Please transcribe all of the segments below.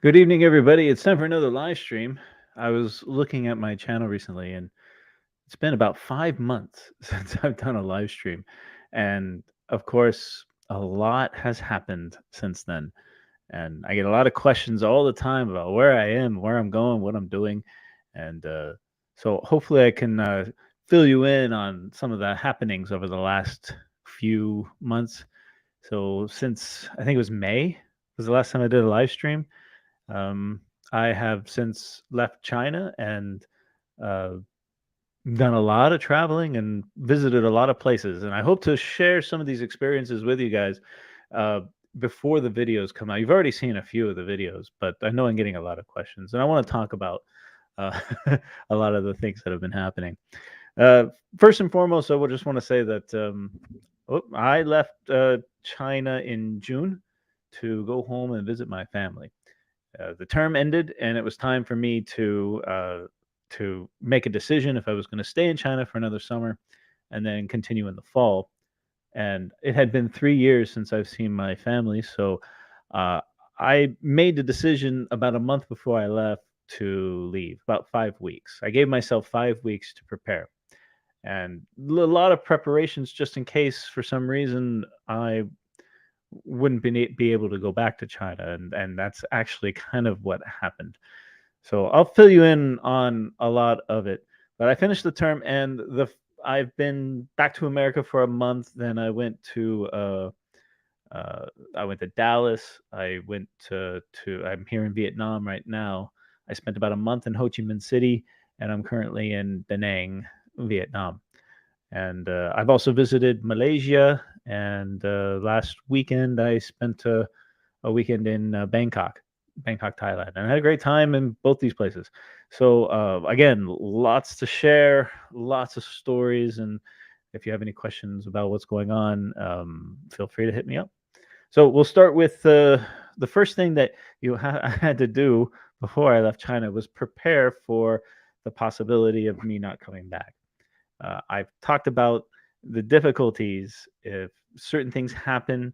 Good evening, everybody. It's time for another live stream. I was looking at my channel recently, and it's been about 5 months since I've done a live stream. And of course, a lot has happened since then. And I get a lot of questions all the time about where I am, where I'm going, what I'm doing. And so hopefully I can fill you in on some of the happenings over the last few months. So since I think it was May was the last time I did a live stream. um, I have since left China and uh, done a lot of traveling and visited a lot of places. And I hope to share some of these experiences with you guys uh, before the videos come out. You've already seen a few of the videos, but I know I'm getting a lot of questions, and I want to talk about uh, a lot of the things that have been happening. Uh, First and foremost, I would just want to say that I left China in June to go home and visit my family. The term ended, and it was time for me to make a decision if I was going to stay in China for another summer, and then continue in the fall. And it had been 3 years since I've seen my family, so uh, I made the decision about a month before I left to leave. About 5 weeks. I gave myself 5 weeks to prepare, and a lot of preparations just in case for some reason I wouldn't be able to go back to China, and that's actually kind of what happened. So I'll fill you in on a lot of it. But I finished the term, and I've been back to America for a month. Then uh, I went to Dallas. I went to I'm here in Vietnam right now. I spent about a month in Ho Chi Minh City, and I'm currently in Da Nang, Vietnam. And I've also visited Malaysia. And last weekend, I spent a weekend in Bangkok, Thailand, and I had a great time in both these places. So again, lots to share, lots of stories, and if you have any questions about what's going on, feel free to hit me up. So we'll start with the first thing that I had to do before I left China was prepare for the possibility of me not coming back. I've talked about the difficulties if certain things happen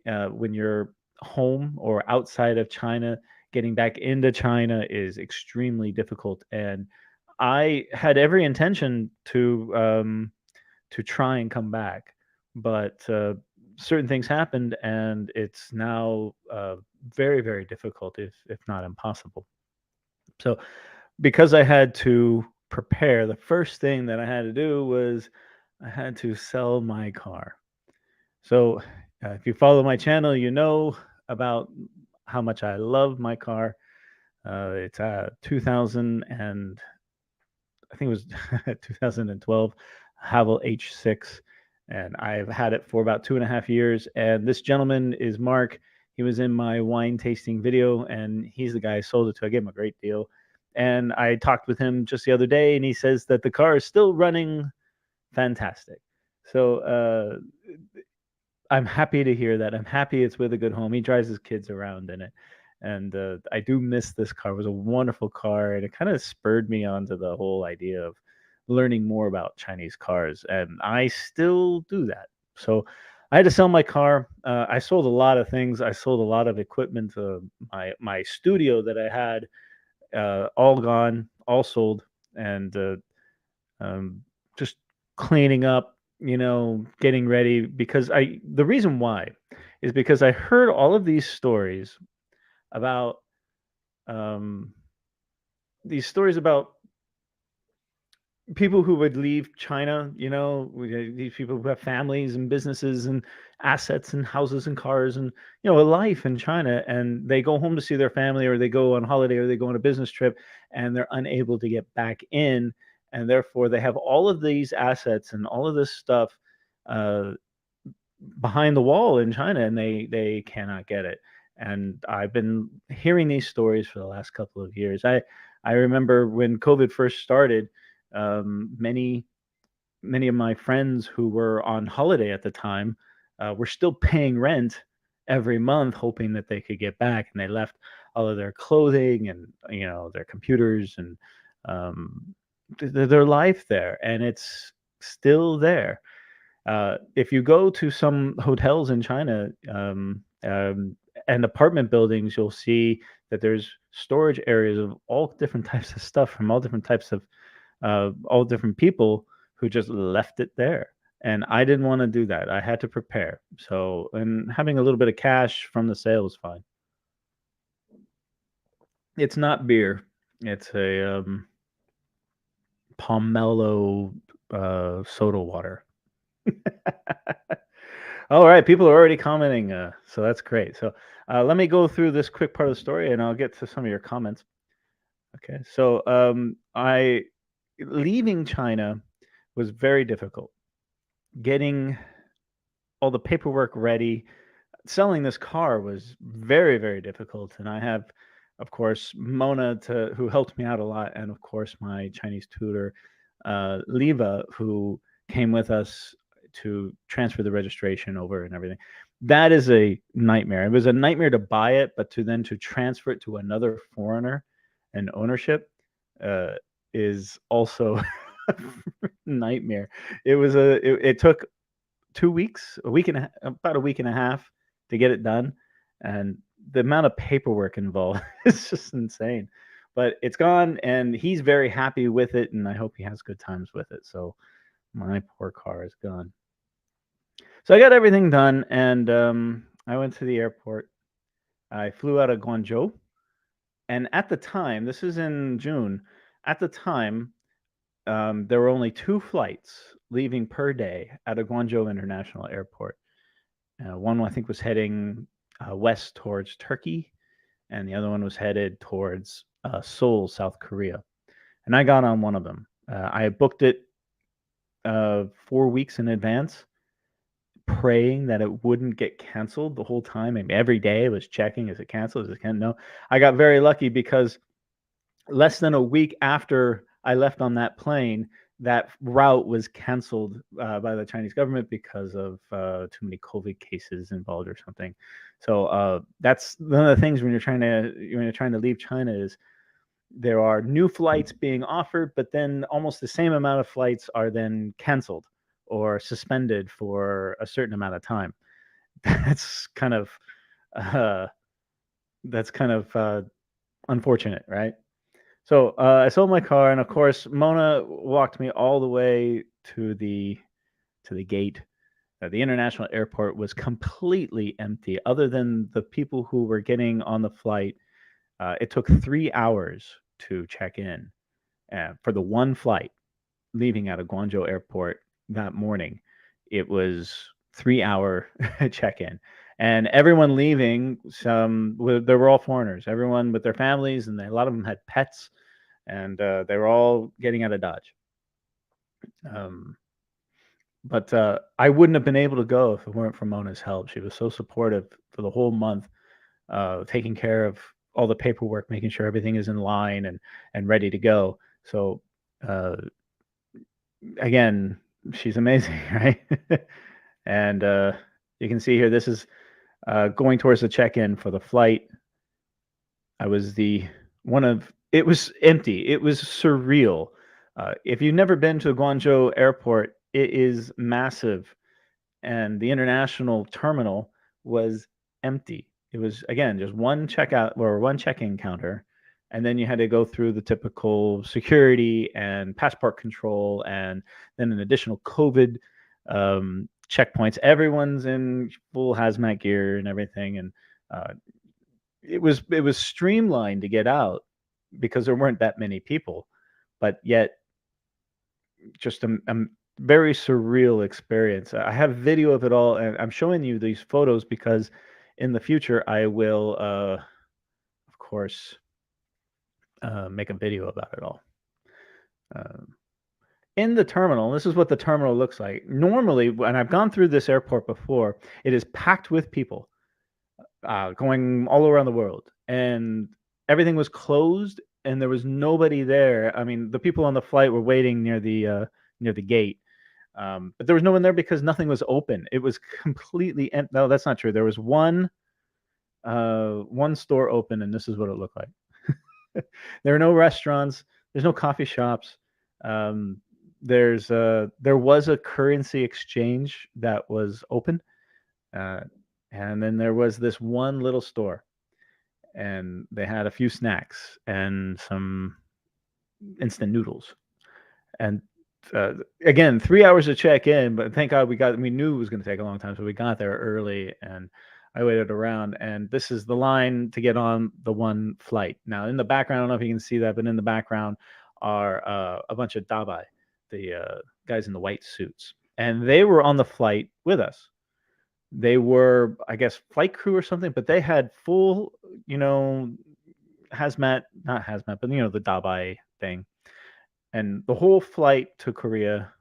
when you're home or outside of China. Getting back into China is extremely difficult, and I had every intention to try and come back, but certain things happened, and it's now very, very difficult, if not impossible. So because I had to prepare, the first thing that I had to do was I had to sell my car. So if you follow my channel, you know about how much I love my car. It's a 2000 and I think it was 2012 Havel H6, and I've had it for about 2.5 years. And this gentleman is Mark. He was in my wine tasting video, and he's the guy I sold it to. I gave him a great deal. And I talked with him just the other day, and he says that the car is still running fantastic. So I'm happy to hear that. I'm happy it's with a good home. He drives his kids around in it. And I do miss this car. It was a wonderful car, and it kind of spurred me onto the whole idea of learning more about Chinese cars. And I still do that. So I had to sell my car. I sold a lot of things. I sold a lot of equipment. My studio that I had, all gone, all sold, and um, just cleaning up, getting ready, because the reason why is because I heard all of these stories about um, people who would leave China, these people who have families and businesses and assets and houses and cars and a life in China, and they go home to see their family, or they go on holiday, or they go on a business trip, and they're unable to get back in, and therefore they have all of these assets and all of this stuff uh, behind the wall in China, and they cannot get it. And I've been hearing these stories for the last couple of years. I remember when COVID first started, many of my friends who were on holiday at the time were still paying rent every month, hoping that they could get back, and they left all of their clothing and their computers and um, their life there, and it's still there. If you go to some hotels in China, and apartment buildings, you'll see that there's storage areas of all different types of stuff from all different types of all different people who just left it there. And I didn't want to do that. I had to prepare. So, and having a little bit of cash from the sale was fine. It's not beer. It's a pomelo soda water. All right, people are already commenting, so that's great. So let me go through this quick part of the story, and I'll get to some of your comments. Okay, so I leaving China was very difficult. Getting all the paperwork ready, selling this car was very, very difficult. And I have, of course, Mona who helped me out a lot, and of course my Chinese tutor, Leva, who came with us to transfer the registration over and everything. That is a nightmare. It was a nightmare to buy it, but to transfer it to another foreigner and ownership is also a nightmare. It took 2 weeks, about a week and a half to get it done, and the amount of paperwork involved is just insane. But it's gone, and he's very happy with it, and I hope he has good times with it. So my poor car is gone. So I got everything done, and I went to the airport. I flew out of Guangzhou, and at the time, this is in June. At the time, there were only 2 flights leaving per day out of Guangzhou International Airport. One I think was heading west towards Turkey, and the other one was headed towards Seoul, South Korea. And I got on one of them. I had booked it 4 weeks in advance, praying that it wouldn't get canceled the whole time. I mean, every day I was checking, is it canceled? Is it canceled? No. I got very lucky because less than a week after I left on that plane, that route was canceled by the Chinese government because of too many COVID cases involved or something. So that's one of the things when you're trying to leave China is there are new flights being offered, but then almost the same amount of flights are then canceled or suspended for a certain amount of time. That's kind of uh, unfortunate, right? So I sold my car, and of course, Mona walked me all the way to the gate. The international airport was completely empty, other than the people who were getting on the flight. It took 3 hours to check in for the one flight leaving out of Guangzhou Airport that morning. It was 3 hour check in, and everyone leaving. They were all foreigners. Everyone with their families, and a lot of them had pets, and they were all getting out of Dodge. Um, but I wouldn't have been able to go if it weren't for Mona's help. She was so supportive for the whole month, taking care of all the paperwork, making sure everything is in line and ready to go. So uh, again, she's amazing, right? And you can see here, this is going towards the check-in for the flight. I was it was empty. It was surreal. If you've never been to Guangzhou Airport, it is massive, and the international terminal was empty. It was, again, just one checkout or one check-in counter, and then you had to go through the typical security and passport control, and then an additional COVID checkpoints. Everyone's in full hazmat gear and everything, and uh, it was streamlined to get out because there weren't that many people, but yet just a very surreal experience. I have video of it all, and I'm showing you these photos because in the future I will, of course, make a video about it all. Um, in the terminal, this is what the terminal looks like. Normally, when I've gone through this airport before, it is packed with people going all around the world, and everything was closed, and there was nobody there. I mean, the people on the flight were waiting near the gate, but there was no one there because nothing was open. It was completely empty. No, that's not true. There was one store open, and this is what it looked like. There are no restaurants. There's no coffee shops. Um, there was a currency exchange that was open. Uh, And then there was this one little store, and they had a few snacks and some instant noodles. And uh, again, 3 hours to check in, but thank God we knew it was going to take a long time, so we got there early, and I waited around. And this is the line to get on the one flight. Now, in the background, I don't know if you can see that, but in the background are a bunch of dabai, the guys in the white suits, and they were on the flight with us. They were, I guess, flight crew or something, but they had full, you know, hazmat, not hazmat, but the dabai thing, and the whole flight to Korea,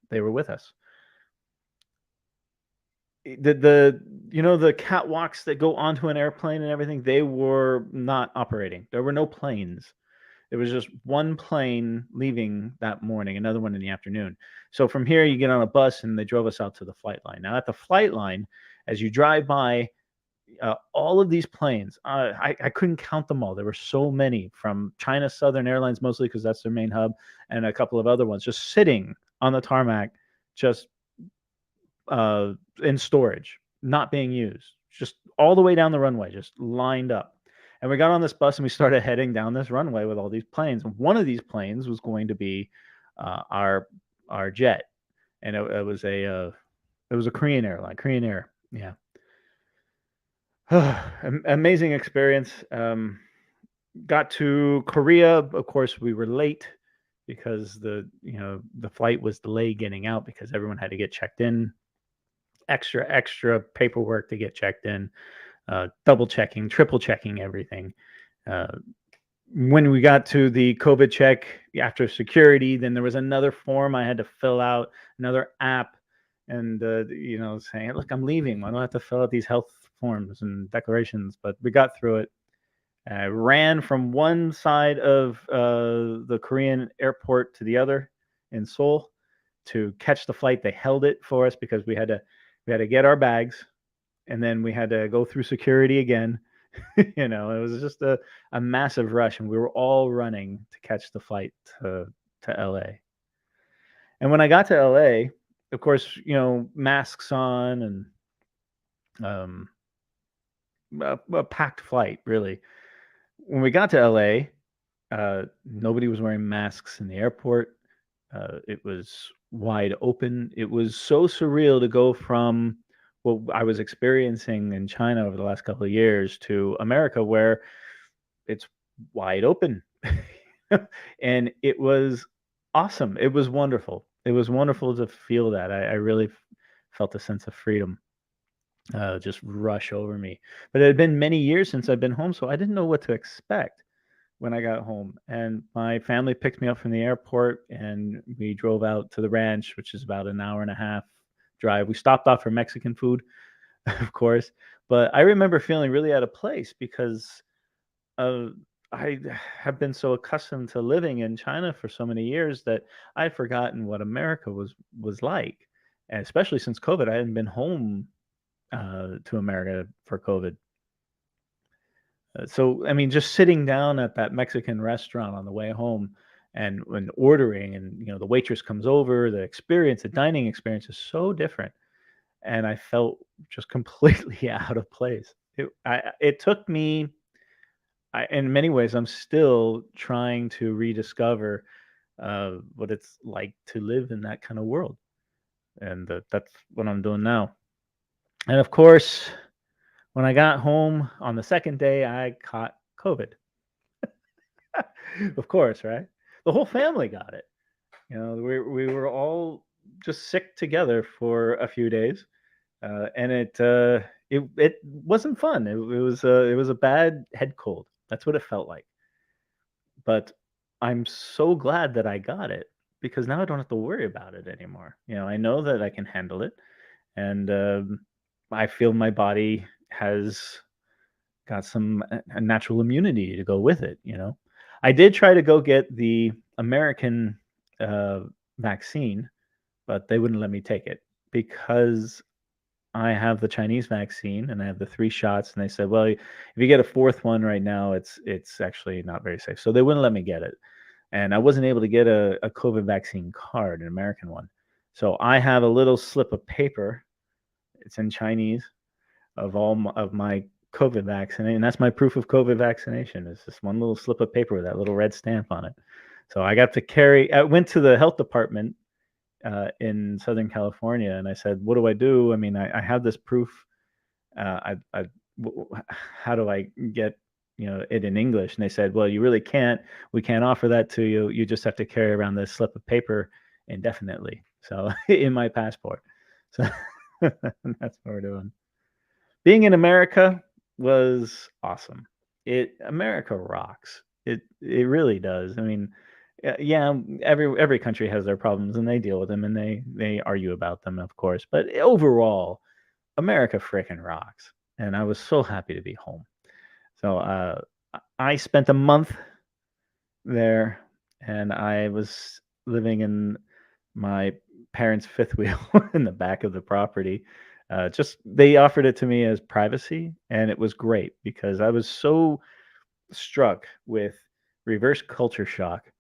they were with us. The the catwalks that go onto an airplane and everything, they were not operating. There were no planes. There was just one plane leaving that morning, another one in the afternoon. So from here, you get on a bus, and they drove us out to the flight line. Now, at the flight line, as you drive by, all of these planes, I couldn't count them all. There were so many, from China Southern Airlines mostly, because that's their main hub, and a couple of other ones just sitting on the tarmac, just in storage, not being used, just all the way down the runway, just lined up. And we got on this bus, and we started heading down this runway with all these planes. And one of these planes was going to be our jet, and it was a Korean airline, Korean Air. Yeah. Amazing experience. Got to Korea. Of course, we were late because the flight was delayed getting out because everyone had to get checked in. Extra paperwork to get checked in. Double checking, triple checking everything. Uh, when we got to the COVID check after security, then there was another form I had to fill out, another app, and saying, "Look, I'm leaving. I don't have to fill out these health forms and declarations." But we got through it. I ran from one side of the Korean airport to the other in Seoul to catch the flight. They held it for us because we had to get our bags, and then we had to go through security again. It was just a massive rush, and we were all running to catch the flight to LA. And when I got to LA, of course, masks on, and um, a packed flight, really. When we got to LA, nobody was wearing masks in the airport. It was wide open. It was so surreal to go from what I was experiencing in China over the last couple of years to America, where it's wide open. And it was awesome. It was wonderful. It was wonderful to feel that. I really felt a sense of freedom just rush over me. But it had been many years since I'd been home, so I didn't know what to expect when I got home. And my family picked me up from the airport, and we drove out to the ranch, which is about an hour and a half drive. We stopped off for Mexican food, of course. But I remember feeling really out of place because uh, I have been so accustomed to living in China for so many years that I'd forgotten what America was like. And especially since COVID, I hadn't been home to America for COVID. So, I mean, just sitting down at that Mexican restaurant on the way home, and when ordering, and the waitress comes over, the dining experience is so different, and I felt just completely out of place. It took me, in many ways, I'm still trying to rediscover what it's like to live in that kind of world, and that's what I'm doing now. And of course, when I got home on the second day, I caught COVID. Of course, right? The whole family got it. We were all just sick together for a few days, and it wasn't fun. It was a bad head cold. That's what it felt like. But I'm so glad that I got it, because now I don't have to worry about it anymore. I know that I can handle it, and I feel my body has got some a natural immunity to go with it. I did try to go get the American uh, vaccine, but they wouldn't let me take it because I have the Chinese vaccine and I have the 3 shots, and they said, well, if you get a fourth one right now, it's actually not very safe. So they wouldn't let me get it, and I wasn't able to get a COVID vaccine card, an American one. So I have a little slip of paper. It's in Chinese, of my COVID vaccination. And that's my proof of COVID vaccination. It's this one little slip of paper with that little red stamp on it. So I got to carry. I went to the health department in Southern California, and I said, "What do I do? I mean, I have this proof. How do I get it in English?" And they said, "Well, you really can't. We can't offer that to you. You just have to carry around this slip of paper indefinitely." So in my passport. So that's what we're doing. Being in America was awesome. America rocks. It really does. I mean, yeah, every country has their problems and they deal with them and they argue about them, of course. But overall, America freaking rocks. And I was so happy to be home. So I spent a month there, and I was living in my parents' fifth wheel in the back of the property. Just they offered it to me as privacy, and it was great because I was so struck with reverse culture shock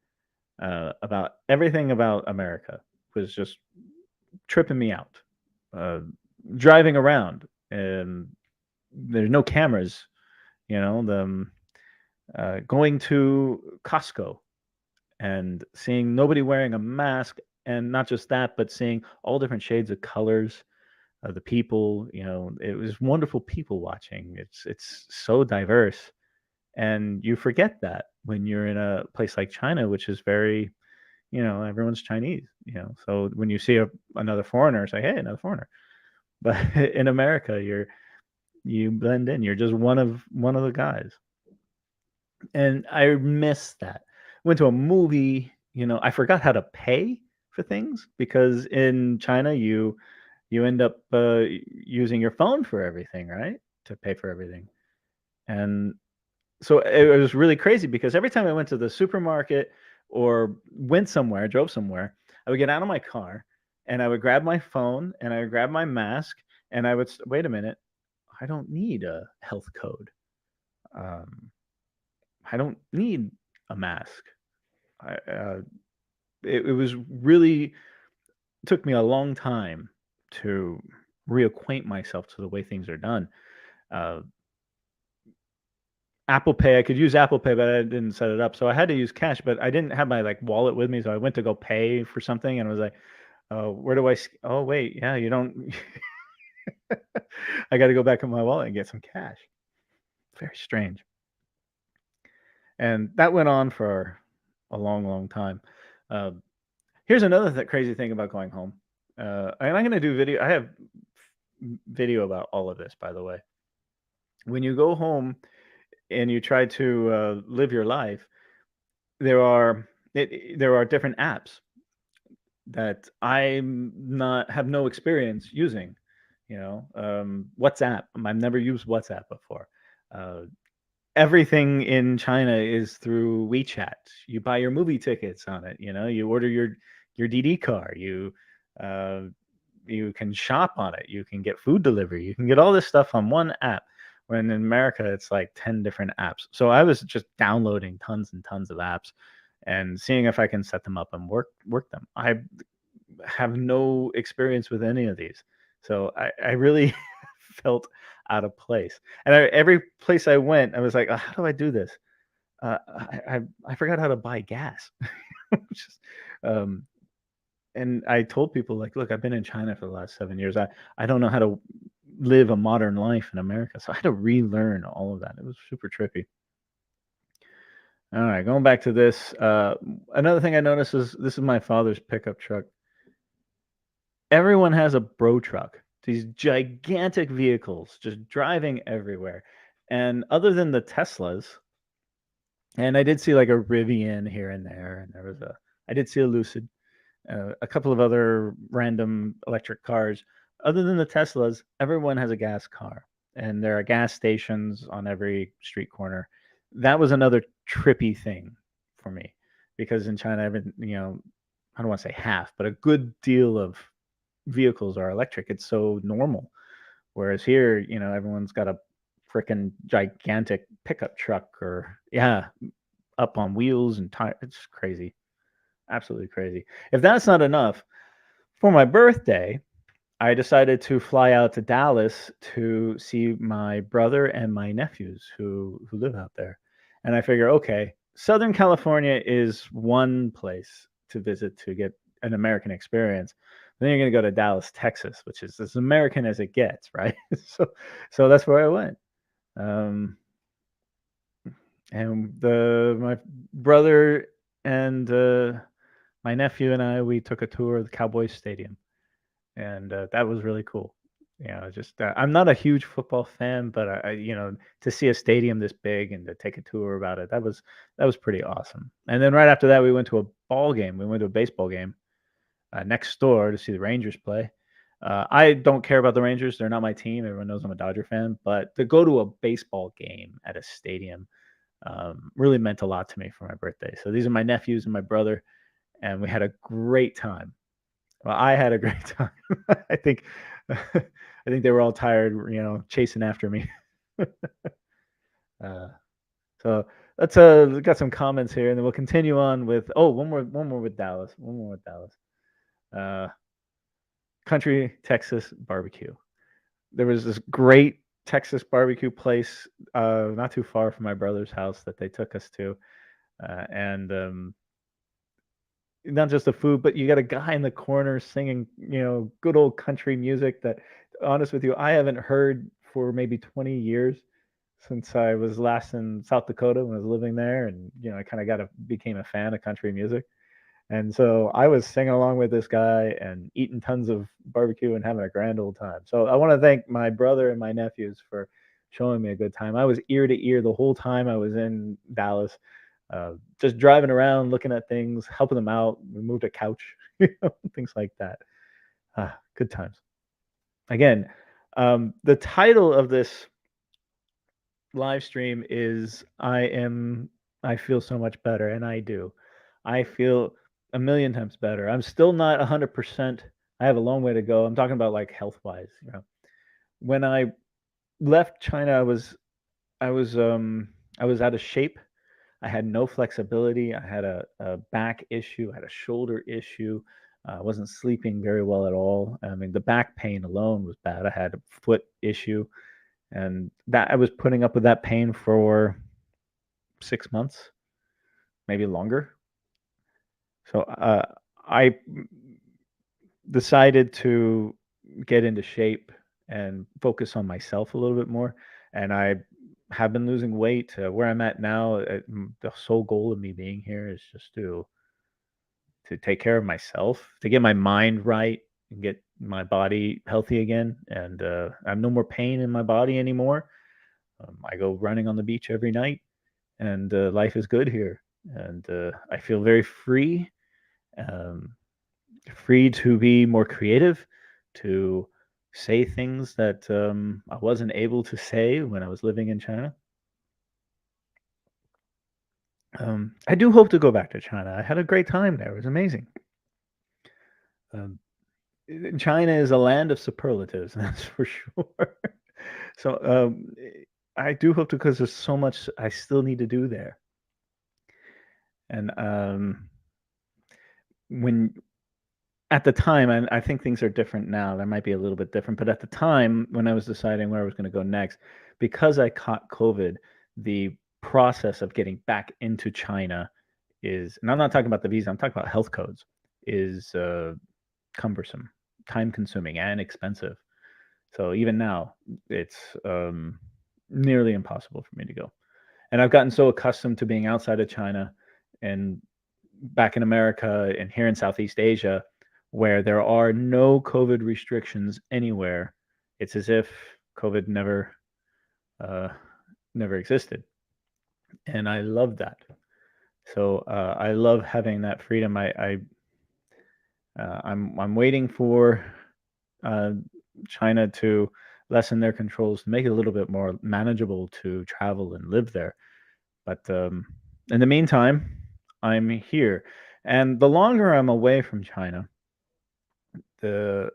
about everything about America was just tripping me out. Uh, Driving around, and there's no cameras. Going to Costco and seeing nobody wearing a mask, and not just that, but seeing all different shades of colors of the people. It was wonderful people watching. It's so diverse, and you forget that when you're in a place like China, which is very, everyone's Chinese. So when you see another foreigner, it's like, hey, another foreigner. But in America, you blend in. You're just one of the guys, and I miss that. Went to a movie. I forgot how to pay for things because in China you end up using your phone for everything, right? To pay for everything, and so it was really crazy because every time I went to the supermarket or went somewhere, drove somewhere, I would get out of my car and I would grab my phone and I would grab my mask and I would wait a minute. I don't need a health code. Um, I don't need a mask. It was really took me a long time to reacquaint myself to the way things are done. Uh, Apple Pay, I could use Apple Pay, but I didn't set it up, so I had to use cash. But I didn't have my wallet with me, so I went to go pay for something, and I was like, "Where do I? Oh wait, yeah, you don't." I got to go back in my wallet and get some cash. Very strange, and that went on for a long, long time. Uh, Here's another crazy thing about going home. And I'm going to do video. I have video about all of this, by the way. When you go home and you try to live your life, there are different apps that I'm not have no experience using. WhatsApp. I've never used WhatsApp before. Uh, Everything in China is through WeChat. You buy your movie tickets on it. You order your DD car. Uh, you can shop on it. You can get food delivery. You can get all this stuff on one app. When in America, it's like 10 different apps. So I was just downloading tons and tons of apps and seeing if I can set them up and work them. I have no experience with any of these. So I really felt out of place. And every place I went, I was like, how do I do this? I forgot how to buy gas. Just, um, and I told people like, look, I've been in China for the last 7 years. I don't know how to live a modern life in America. So I had to relearn all of that. It was super trippy. All right, going back to this. Another thing I noticed is this is my father's pickup truck. Everyone has a bro truck. These gigantic vehicles just driving everywhere. And other than the Teslas, and I did see like a Rivian here and there, and I did see a Lucid, a couple of other random electric cars. Other than the Teslas, everyone has a gas car, and there are gas stations on every street corner. That was another trippy thing for me because in China, I don't want to say half, but a good deal of vehicles are electric. It's so normal. Whereas here, everyone's got a freaking gigantic pickup truck or yeah, up on wheels and tires. It's crazy. Absolutely crazy. If that's not enough, for my birthday, I decided to fly out to Dallas to see my brother and my nephews who live out there. And I figure, okay, Southern California is one place to visit to get an American experience. Then you're going to go to Dallas, Texas, which is as American as it gets, right? So that's where I went. Um, and the my brother and my nephew and I, we took a tour of the Cowboys Stadium, and that was really cool. Just I'm not a huge football fan, but to see a stadium this big and to take a tour about it, that was pretty awesome. And then right after that, we went to a ball game. We went to a baseball game next door to see the Rangers play. I don't care about the Rangers; they're not my team. Everyone knows I'm a Dodger fan, but to go to a baseball game at a stadium really meant a lot to me for my birthday. So these are my nephews and my brother, and we had a great time. Well, I had a great time. I think I think they were all tired, chasing after me. Uh, so let's got some comments here, and then we'll continue on with one more with Dallas, one more with Dallas. Uh, Country Texas barbecue. There was this great Texas barbecue place not too far from my brother's house that they took us to, and not just the food, but you got a guy in the corner singing, good old country music that, honest with you, I haven't heard for maybe 20 years since I was last in South Dakota when I was living there, and I kind of became a fan of country music. And so I was singing along with this guy and eating tons of barbecue and having a grand old time. So I want to thank my brother and my nephews for showing me a good time. I was ear to ear the whole time I was in Dallas, just driving around, looking at things, helping them out. We moved a couch, things like that. Good times. Again, the title of this live stream is I feel so much better, and I do. I feel a million times better. I'm still not 100%. I have a long way to go. I'm talking about like health wise. When I left China, I was out of shape. I had no flexibility. I had a back issue. I had a shoulder issue. I wasn't sleeping very well at all. I mean, the back pain alone was bad. I had a foot issue, and that I was putting up with that pain for 6 months, maybe longer. So I decided to get into shape and focus on myself a little bit more. And I have been losing weight. Where I'm at now, the sole goal of me being here is just to take care of myself, to get my mind right, and get my body healthy again. And I have no more pain in my body anymore. I go running on the beach every night, and life is good here. And I feel very free, um, free to be more creative, to say things that I wasn't able to say when I was living in China. I do hope to go back to China. I had a great time there. It was amazing. Um, China is a land of superlatives, that's for sure. So I do hope to, because there's so much I still need to do there. And when at the time, and I think things are different now. They might be a little bit different, but at the time when I was deciding where I was going to go next, because I caught COVID, the process of getting back into China is, and I'm not talking about the visa, I'm talking about health codes, is cumbersome, time consuming, and expensive. So even now, it's nearly impossible for me to go. And I've gotten so accustomed to being outside of China and back in America and here in Southeast Asia, where there are no COVID restrictions anywhere. It's as if COVID uh, never existed, and I love that. So I love having that freedom. I'm waiting for uh, China to lessen their controls to make it a little bit more manageable to travel and live there. But in the meantime, I'm here. And the longer I'm away from China, the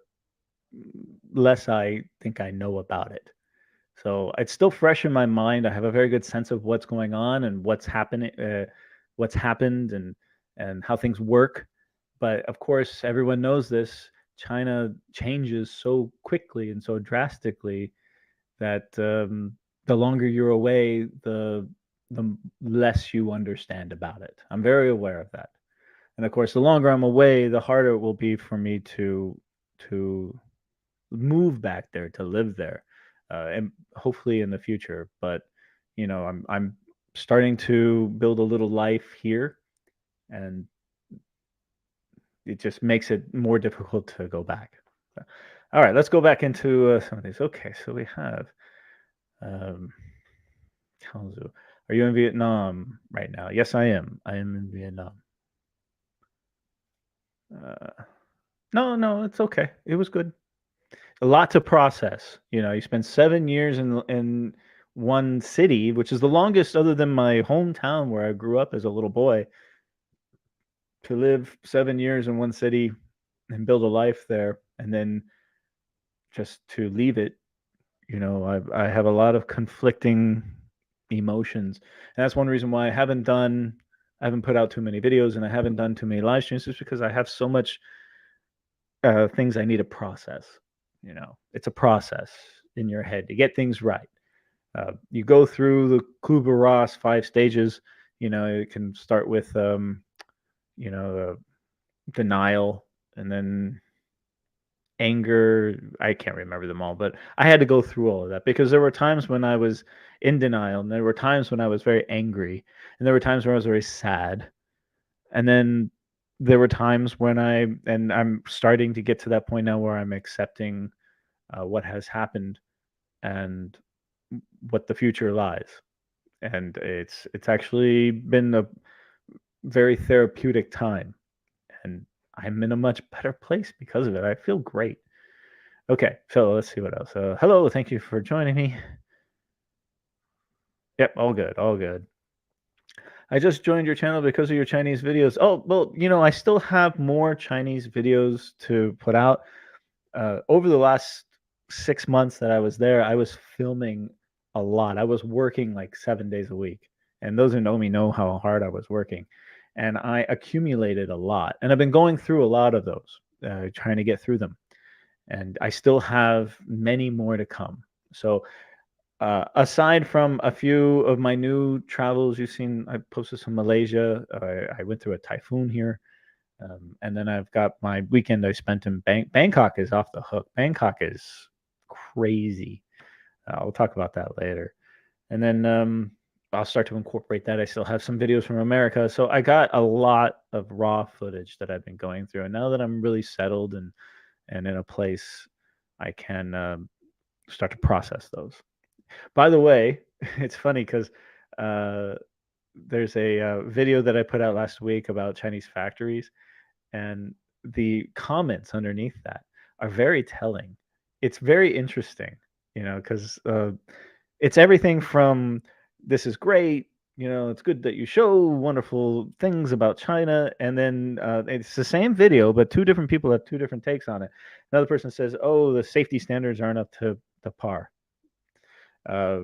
less I think I know about it. So it's still fresh in my mind. I have a very good sense of what's going on and what's happened, and how things work. But of course, everyone knows this. China changes so quickly and so drastically that the longer you're away, the less you understand about it. I'm very aware of that. And of course, the longer I'm away, the harder it will be for me to move back there, to live there, and hopefully in the future. But I'm starting to build a little life here, and it just makes it more difficult to go back. All right, let's go back into some of these. Okay, so we have um, Kaozu. Are you in Vietnam right now? Yes, I am. I am in Vietnam. Uh, no, no, it's okay. It was good. A lot to process. You spend 7 years in one city, which is the longest other than my hometown where I grew up as a little boy. To live 7 years in one city and build a life there, and then just to leave it, I have a lot of conflicting emotions, and that's one reason why I haven't put out too many videos and I haven't done too many live streams, just because I have so much things I need to process. It's a process in your head to get things right. You go through the Kubler Ross 5 stages. It can start with denial, and then anger. I can't remember them all, but I had to go through all of that because there were times when I was in denial, and there were times when I was very angry, and there were times where I was very sad, and then there were times when I'm starting to get to that point now where I'm accepting what has happened and what the future lies. And it's actually been a very therapeutic time, and I'm in a much better place because of it. I feel great. Okay, so let's see what else. Hello, thank you for joining me. Yep, all good, all good. I just joined your channel because of your Chinese videos. Oh, well, I still have more Chinese videos to put out. Over the last 6 months that I was there, I was filming a lot. I was working like 7 days a week. And those who know me know how hard I was working. And I accumulated a lot. And I've been going through a lot of those, trying to get through them. And I still have many more to come. So, aside from a few of my new travels, you've seen I posted some Malaysia. I went through a typhoon here. And then I've got my weekend I spent in Bangkok is off the hook. Bangkok is crazy. I'll talk about that later. And then I'll start to incorporate that. I still have some videos from America. So I got a lot of raw footage that I've been going through. And now that I'm really settled and in a place, I can start to process those. By the way, it's funny because uh, there's a video that I put out last week about Chinese factories, and the comments underneath that are very telling. It's very interesting, because it's everything from "this is great," "it's good that you show wonderful things about China," and then it's the same video, but two different people have two different takes on it. Another person says, "Oh, the safety standards aren't up to the par." Uh,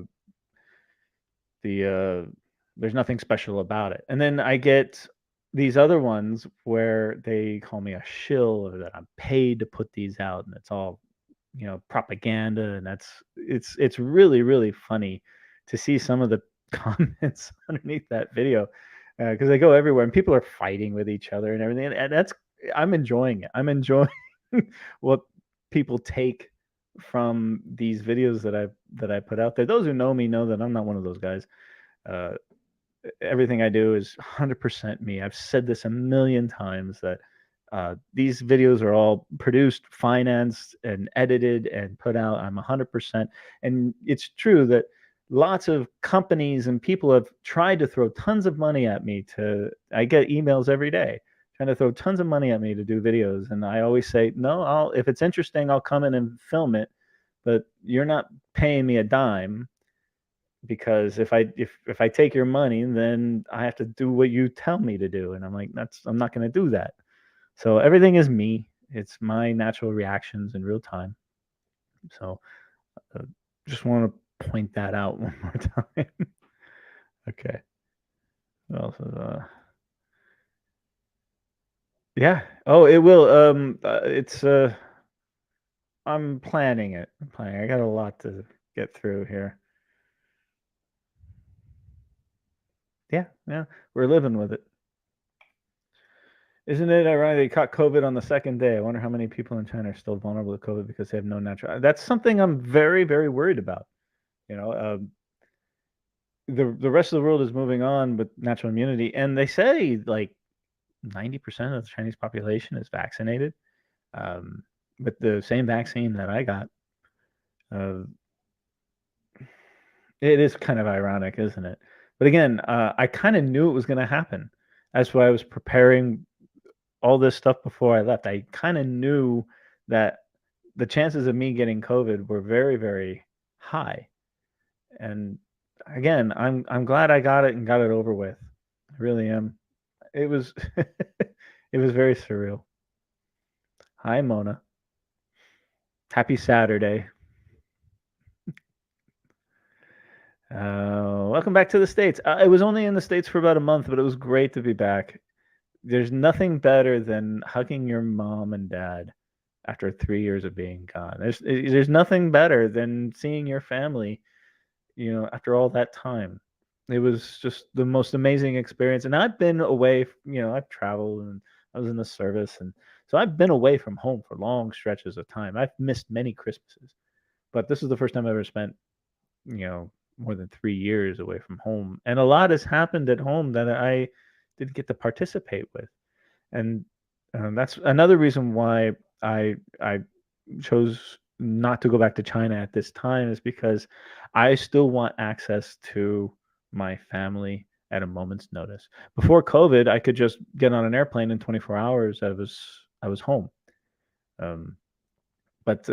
the There's nothing special about it. And then I get these other ones where they call me a shill, or that I'm paid to put these out, and it's all propaganda. And it's really really funny to see some of the comments underneath that video, because they go everywhere and people are fighting with each other and everything, and that's I'm enjoying it. I'm enjoying what people take from these videos that I put out there. Those who know me know that I'm not one of those guys. Uh, Everything I do is 100% me. I've said this a million times that these videos are all produced, financed, and edited and put out. I'm 100%. And it's true that lots of companies and people have tried to throw tons of money at me I get emails every day trying to throw tons of money at me to do videos. And I always say, no, if it's interesting, I'll come in and film it. But you're not paying me a dime, because if I take your money, then I have to do what you tell me to do, and I'm like, I'm not going to do that. So everything is me. It's my natural reactions in real time. So uh, just want to point that out one more time. Okay. What else is, yeah, Oh, it will. It's I'm planning it. I'm planning. I got a lot to get through here. Yeah, yeah, we're living with it. Isn't it ironic they caught COVID on the second day? I wonder how many people in China are still vulnerable to COVID because they have no natural. That's something I'm very, very worried about. You know, the rest of the world is moving on with natural immunity, and they say like 90% of the Chinese population is vaccinated um, with the same vaccine that I got. Uh, it is kind of ironic, isn't it? But again, I kind of knew it was going to happen. That's why I was preparing all this stuff before I left. I kind of knew that the chances of me getting COVID were very, very high. And again, I'm glad I got it and got it over with. I really am. It was it was very surreal. Hi, Mona. Happy Saturday. Welcome back to the States. I was only in the States for about a month, but it was great to be back. There's nothing better than hugging your mom and dad after 3 years of being gone. There's nothing better than seeing your family, after all that time. It was just the most amazing experience. And I've been away, I've traveled and I was in the service. And so I've been away from home for long stretches of time. I've missed many Christmases, but this is the first time I've ever spent, more than 3 years away from home. And a lot has happened at home that I didn't get to participate with. And that's another reason why I chose not to go back to China at this time is because I still want access to my family at a moment's notice. Before COVID, I could just get on an airplane in 24 hours. I was home. Um, but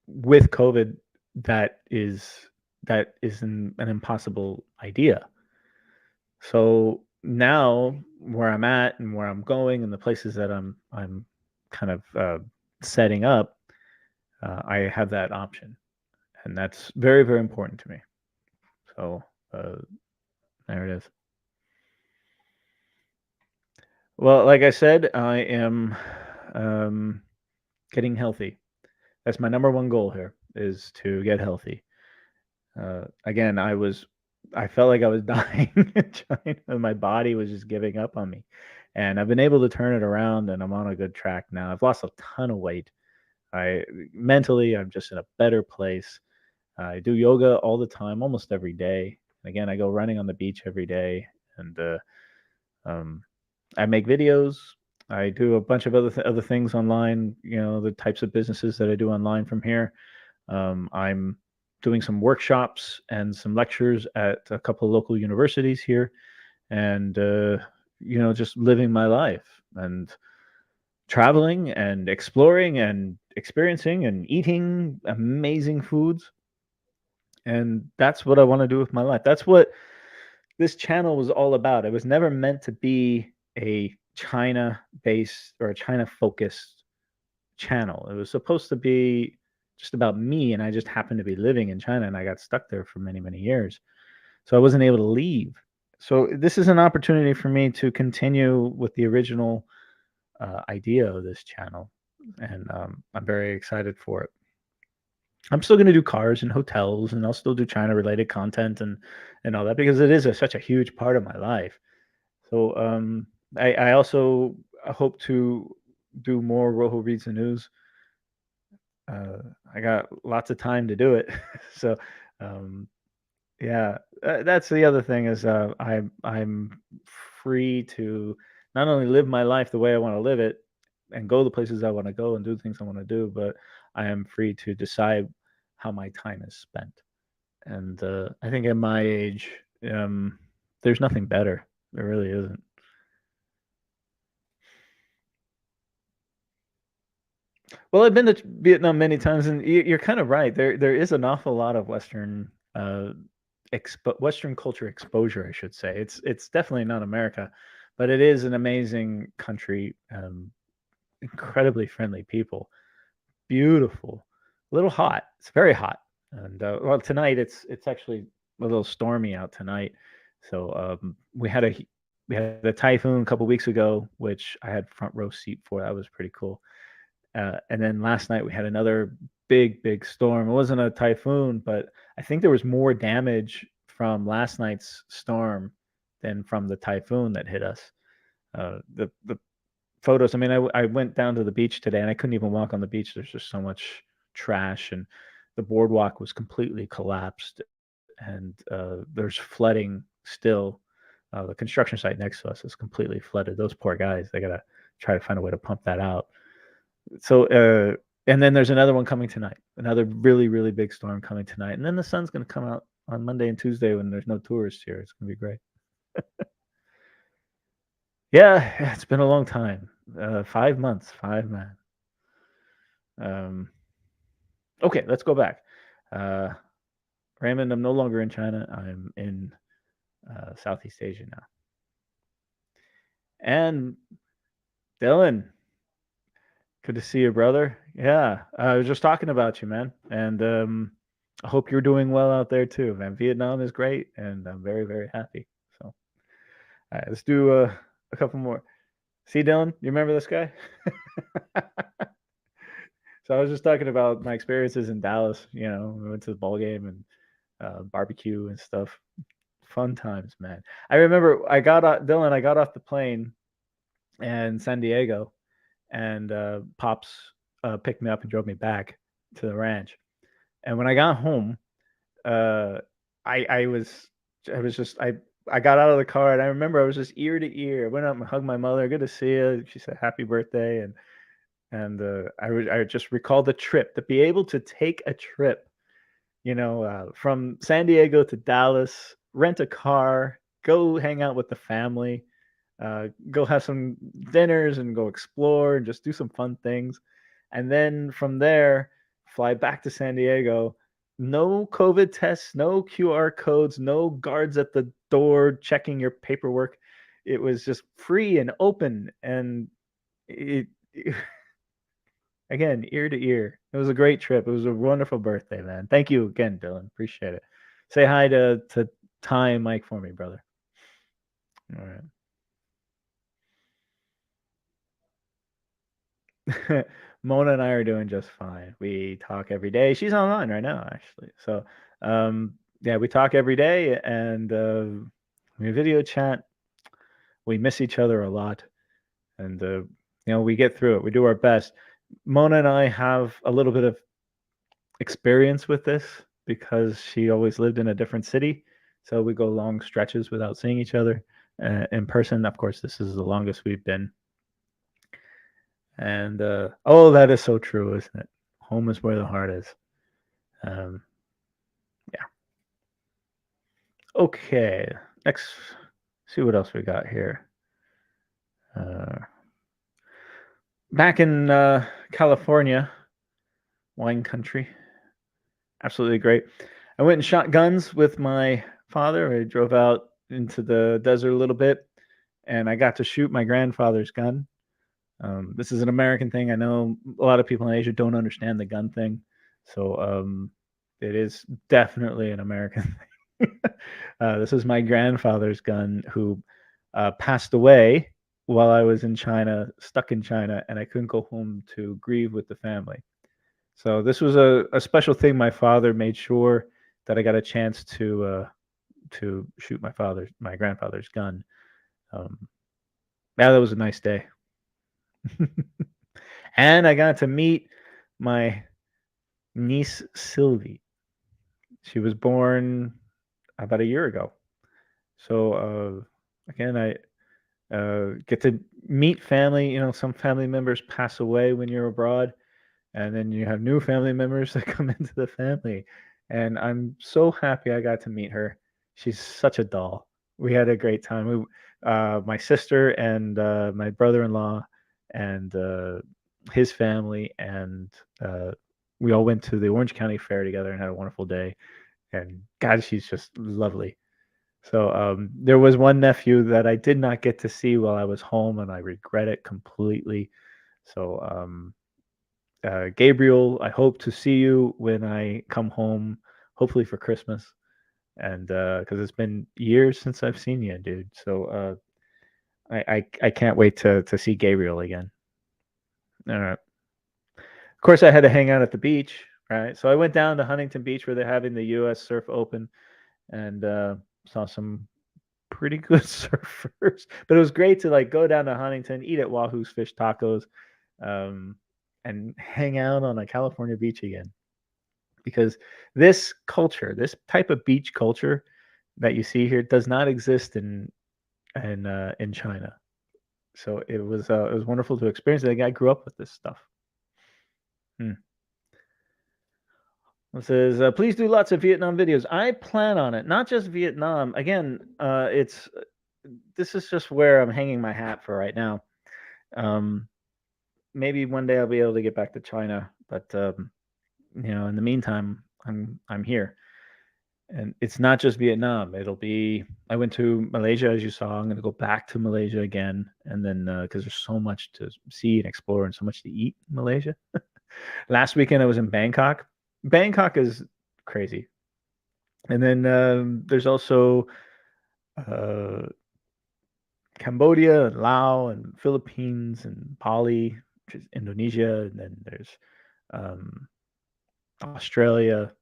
with COVID, that is an impossible idea. So now where I'm at and where I'm going and the places that I'm kind of setting up, I have that option, and that's very, very important to me. So uh, there it is. Well, like I said, I am um, getting healthy. That's my number one goal here is to get healthy. Again, I felt like I was dying in China. My body was just giving up on me, and I've been able to turn it around, and I'm on a good track now. I've lost a ton of weight. I mentally, I'm just in a better place. I do yoga all the time, almost every day. Again, I go running on the beach every day, and um, I make videos. I do a bunch of other things online. The types of businesses that I do online from here. I'm doing some workshops and some lectures at a couple of local universities here, and just living my life and traveling and exploring and experiencing and eating amazing foods. And that's what I want to do with my life. That's what this channel was all about. It was never meant to be a China based or a China focused channel. It was supposed to be just about me, and I just happened to be living in China, and I got stuck there for many, many years. So I wasn't able to leave. So this is an opportunity for me to continue with the original idea of this channel, and I'm very excited for it. I'm still going to do cars and hotels, and I'll still do China related content and all that because it is such a huge part of my life. So I also hope to do more Rojo Reads the News. I got lots of time to do it. So um, yeah, that's the other thing is I'm free to not only live my life the way I want to live it and go the places I want to go and do the things I want to do, but I am free to decide how my time is spent. And I think at my age, there's nothing better. There really isn't. Well, I've been to Vietnam many times, and you're kind of right. There is an awful lot of Western culture exposure, I should say. It's definitely not America, but it is an amazing country. Incredibly friendly people, beautiful, a little hot. It's very hot, and well, tonight it's actually a little stormy out tonight. So we had we had a typhoon a couple weeks ago, which I had front row seat for. That was pretty cool. And then last night we had another big storm. It wasn't a typhoon, but I think there was more damage from last night's storm than from the typhoon that hit us. The photos. I mean, I went down to the beach today, and I couldn't even walk on the beach. There's just so much trash, and the boardwalk was completely collapsed, and there's flooding still. The construction site next to us is completely flooded. Those poor guys. They gotta try to find a way to pump that out. So, and then there's another one coming tonight. Another really big storm coming tonight, and then the sun's gonna come out on Monday and Tuesday when there's no tourists here. It's gonna be great. Yeah, it's been a long time. 5 months, 5 man. Um, okay, let's go back. Uh, Raymond, I'm no longer in China. I'm in Southeast Asia now. And Dylan, good to see you, brother. Yeah, I was just talking about you, man. And I hope you're doing well out there too, man. Vietnam is great, and I'm very happy. So, all right, let's do a couple more. See, Dylan, you remember this guy? So I was just talking about my experiences in Dallas. We went to the ball game and barbecue and stuff. Fun times, man. I remember Dylan. I got off the plane in San Diego, and Pops picked me up and drove me back to the ranch. And when I got home, uh, I got out of the car, and I remember I was just ear to ear. I went up and hugged my mother. Good to see you. She said happy birthday, and I just recalled the trip, to be able to take a trip, from San Diego to Dallas, rent a car, go hang out with the family, go have some dinners and go explore and just do some fun things. And then from there, fly back to San Diego. No COVID tests, no QR codes, no guards at the door checking your paperwork. It was just free and open. And it again, ear to ear. It was a great trip. It was a wonderful birthday, man. Thank you again, Dylan. Appreciate it. Say hi to Ty and Mike for me, brother. All right. Mona and I are doing just fine. We talk every day. She's online right now, actually. So, yeah, we talk every day, and we video chat. We miss each other a lot, and we get through it. We do our best. Mona and I have a little bit of experience with this because she always lived in a different city. So we go long stretches without seeing each other in person. Of course, this is the longest we've been. And oh, that is so true, isn't it? Home is where the heart is. Um, yeah. Okay. Next, see what else we got here. Back in California, wine country. Absolutely great. I went and shot guns with my father. I drove out into the desert a little bit, and I got to shoot my grandfather's gun. This is an American thing. I know a lot of people in Asia don't understand the gun thing, so it is definitely an American thing. This is my grandfather's gun, who passed away while I was in China, stuck in China, and I couldn't go home to grieve with the family. So this was a special thing. My father made sure that I got a chance to shoot my grandfather's gun. Yeah, that was a nice day. And I got to meet my niece Sylvie. She was born about a year ago. So again, I get to meet family. Some family members pass away when you're abroad, and then you have new family members that come into the family. And I'm so happy I got to meet her. She's such a doll. We had a great time. My sister and my brother-in-law and his family, and we all went to the Orange County Fair together and had a wonderful day. And God, she's just lovely. So there was one nephew that I did not get to see while I was home, and I regret it completely. So Gabriel, I hope to see you when I come home, hopefully for Christmas, and because it's been years since I've seen you, dude. So I can't wait to see Gabriel again. All right. Of course, I had to hang out at the beach, right? So I went down to Huntington Beach where they're having the U.S. Surf Open, and saw some pretty good surfers. But it was great to like go down to Huntington, eat at Wahoo's Fish Tacos, um, and hang out on a California beach again. Because this culture, this type of beach culture that you see here, does not exist in China. So it was wonderful to experience. The guy grew up with this stuff. Hmm. It says, please do lots of Vietnam videos. I plan on it, not just Vietnam. Again, it's this is just where I'm hanging my hat for right now. Um, Maybe one day I'll be able to get back to China, but in the meantime, I'm here, and it's not just Vietnam. It'll be I went to Malaysia, as you saw. I'm going to go back to Malaysia again, and then because there's so much to see and explore and so much to eat in Malaysia. Last weekend I was in Bangkok. Bangkok is crazy. And then there's also uh, Cambodia and Laos and Philippines and Bali, which is Indonesia. And then there's um, Australia.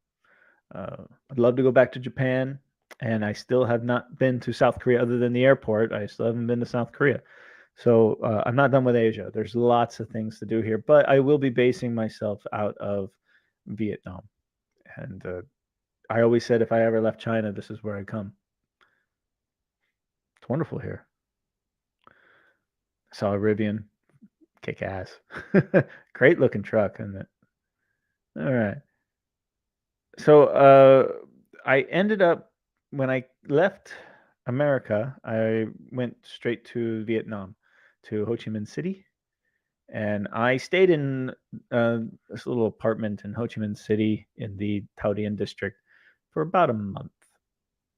I'd love to go back to Japan. And I still have not been to South Korea other than the airport. I still haven't been to South Korea. So I'm not done with Asia. There's lots of things to do here, but I will be basing myself out of Vietnam. And I always said if I ever left China, this is where I'd come. It's wonderful here. I saw a Rivian, kick ass. Great looking truck, isn't it? All right. So I ended up when I left America, I went straight to Vietnam, to Ho Chi Minh City, and I stayed in this little apartment in Ho Chi Minh City in the Tao Dien district for about a month.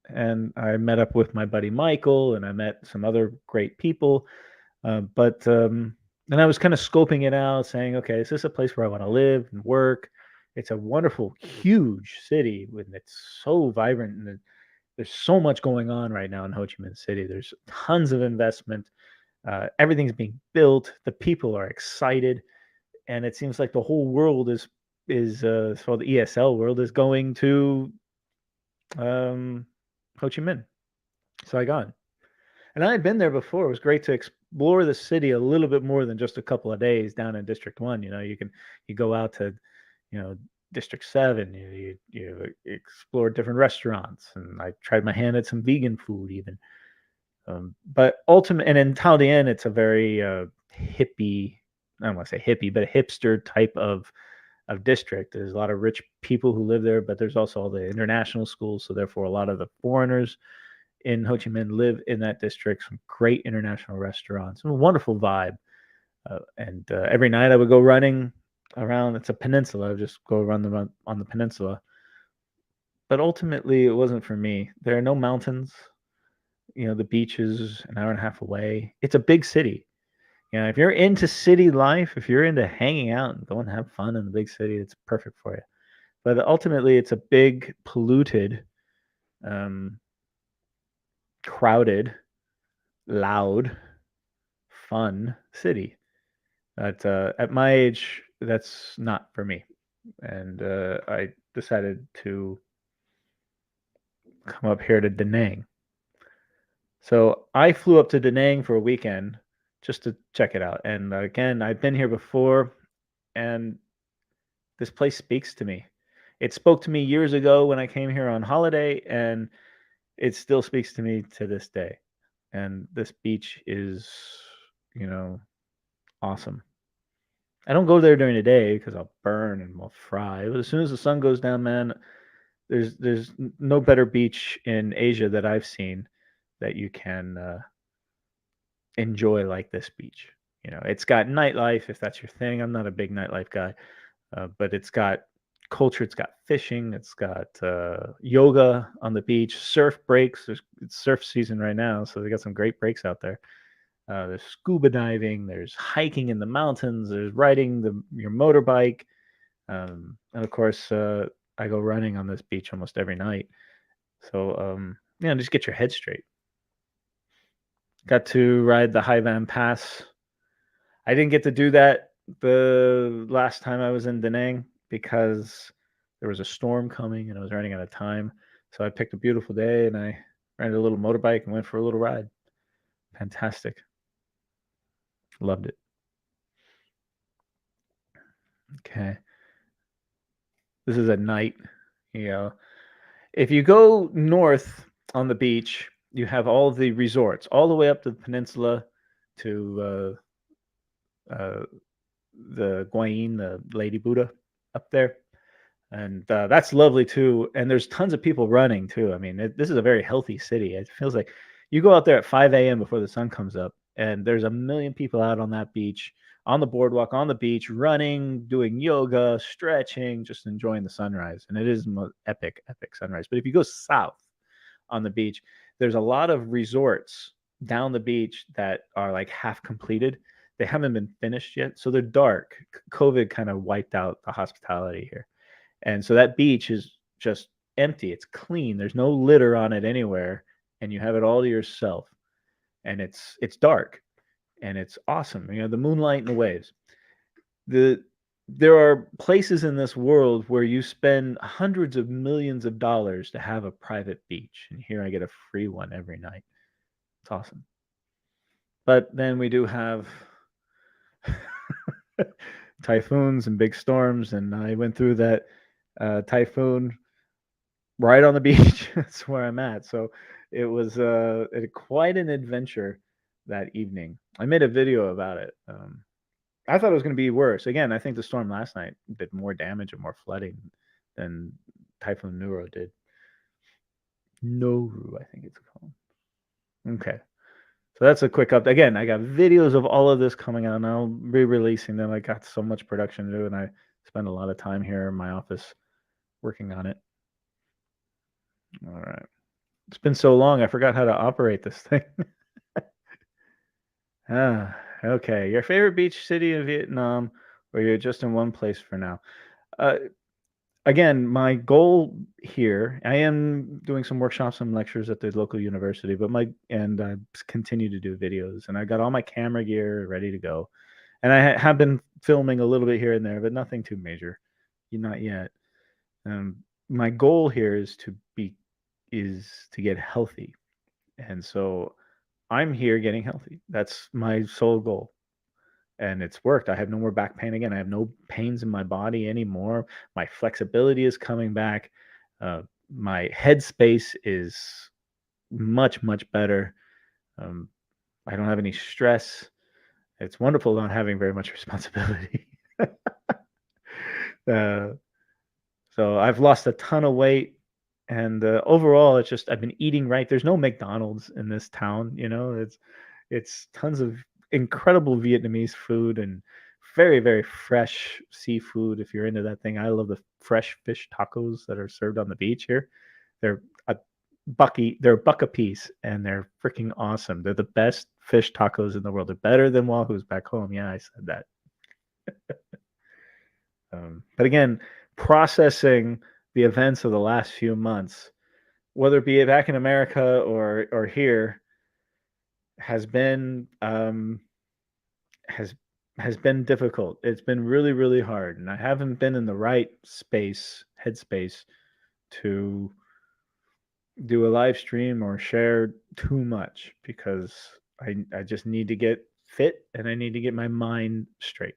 And I met up with my buddy Michael, and I met some other great people. But and I was kind of scoping it out, saying, okay, is this a place where I want to live and work? It's a wonderful, huge city, and it's so vibrant, and there's so much going on right now in Ho Chi Minh City. There's tons of investment. Everything's being built. The people are excited, and it seems like the whole world is so the ESL world is going to um, Ho Chi Minh. So I got. And I had been there before. It was great to explore the city a little bit more than just a couple of days down in District 1. You go out to, District 7. You explore different restaurants, and I tried my hand at some vegan food even. But ultimate, and in Tao Dien, it's a very hippie. I don't want to say hippie, but a hipster type of district. There's a lot of rich people who live there, but there's also all the international schools. So therefore, a lot of the foreigners in Ho Chi Minh live in that district. Some great international restaurants, a wonderful vibe. And every night I would go running around. It's a peninsula. I would just go run on the peninsula. But ultimately, it wasn't for me. There are no mountains. The beach is an hour and a half away. It's a big city. If you're into city life, if you're into hanging out and going to have fun in the big city, it's perfect for you. But ultimately, it's a big, polluted, um, crowded, loud, fun city. But at my age, that's not for me. And I decided to come up here to Da Nang. So I flew up to Da Nang for a weekend just to check it out. And again, I've been here before, and this place speaks to me. It spoke to me years ago when I came here on holiday, and it still speaks to me to this day. And this beach is, you know, awesome. I don't go there during the day because I'll burn and I'll fry. But as soon as the sun goes down, man, there's no better beach in Asia that I've seen that you can enjoy like this beach. It's got nightlife if that's your thing. I'm not a big nightlife guy, but it's got culture. It's got fishing. It's got yoga on the beach. Surf breaks. It's surf season right now, so they got some great breaks out there. There's scuba diving. There's hiking in the mountains. There's riding your motorbike, and of course, I go running on this beach almost every night. So just get your head straight. Got to ride the Haivan Pass. I didn't get to do that the last time I was in Da Nang because there was a storm coming and I was running out of time. So I picked a beautiful day and I rented a little motorbike and went for a little ride. Fantastic. Loved it. Okay. This is at night. You know, if you go north on the beach, you have all the resorts, all the way up to the peninsula to the Guayin, the Lady Buddha up there. And that's lovely too. And there's tons of people running too. I mean, this is a very healthy city. It feels like you go out there at 5 a.m. before the sun comes up, and there's a million people out on that beach, on the boardwalk, on the beach, running, doing yoga, stretching, just enjoying the sunrise. And it is epic, epic sunrise. But if you go south on the beach, there's a lot of resorts down the beach that are like half completed. They haven't been finished yet, so they're dark. COVID kind of wiped out the hospitality here. And so that beach is just empty. It's clean. There's no litter on it anywhere, and you have it all to yourself. And it's dark, and it's awesome. You know, the moonlight and the waves. There are places in this world where you spend hundreds of millions of dollars to have a private beach, and here I get a free one every night. It's awesome. But then we do have typhoons and big storms, and I went through that typhoon right on the beach. That's where I'm at. So it was quite an adventure that evening. I made a video about it. I thought it was going to be worse. Again, I think the storm last night did more damage and more flooding than Typhoon Nuru did. Noru, I think it's called. Okay. So that's a quick update. Again, I got videos of all of this coming out, and I'll be releasing them. I got so much production to do, and I spend a lot of time here in my office working on it. All right. It's been so long, I forgot how to operate this thing. Okay. Your favorite beach city in Vietnam, or you're just in one place for now? Uh, Again, my goal here, I am doing some workshops and lectures at the local university, but I continue to do videos, and I got all my camera gear ready to go, and I have been filming a little bit here and there, but nothing too major, not yet. My goal here is to get healthy, and so I'm here getting healthy. That's my sole goal. And it's worked. I have no more back pain again. I have no pains in my body anymore. My flexibility is coming back. My headspace is much, much better. Um, I don't have any stress. It's wonderful not having very much responsibility. uh, so I've lost a ton of weight. And overall, it's just I've been eating right. There's no McDonald's in this town. It's tons of incredible Vietnamese food and very, very fresh seafood. If you're into that thing, I love the fresh fish tacos that are served on the beach here. They're they're a buck a piece, and they're freaking awesome. They're the best fish tacos in the world. They're better than Wahoo's back home. Yeah, I said that. But again, processing the events of the last few months, whether it be back in America or here, has been has has been difficult. It's been really, really hard, and I haven't been in the right headspace to do a live stream or share too much because I just need to get fit and I need to get my mind straight.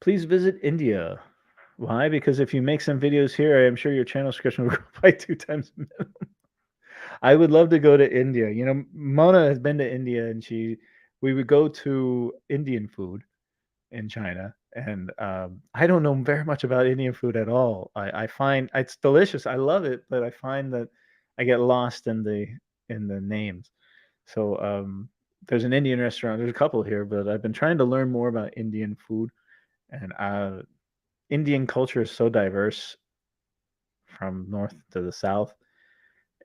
Please visit India. Why? Because if you make some videos here, I am sure your channel subscription will grow by 2 times minimum. I would love to go to India. Mona has been to India, and we would go to Indian food in China, and I don't know very much about Indian food at all. I find it's delicious. I love it, but I find that I get lost in the names. So there's an Indian restaurant. There's a couple here, but I've been trying to learn more about Indian food, and Indian culture is so diverse from north to the south.